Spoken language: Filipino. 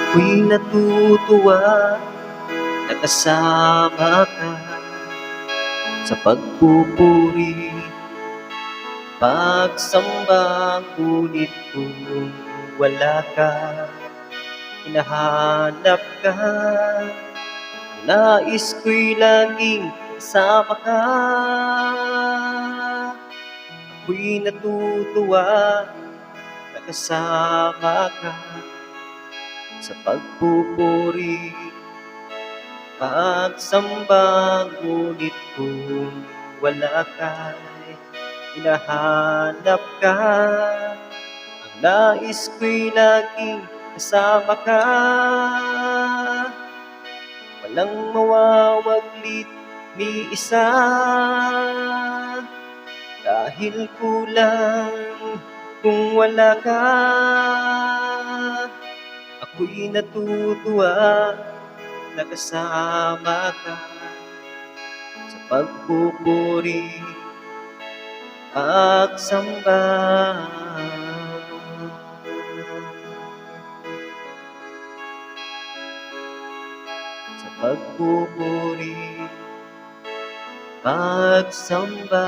Ako'y natutuwa na kasama ka sa pagpupuri, pagsamba. Ngunit kung wala ka, hinahanap ka, nais ko'y laging kasama ka. Ako'y natutuwa na kasama ka sa pagpupuri, pagsamba. Ngunit kung wala ka, hinahanap ka, ang nais ko'y laging kasama ka. Walang mawawaglit ni isa, dahil kulang kung wala ka. Ako'y natutuwa na kasama ka sa pagpupuri, pagsamba. Sa pagpupuri, pagsamba.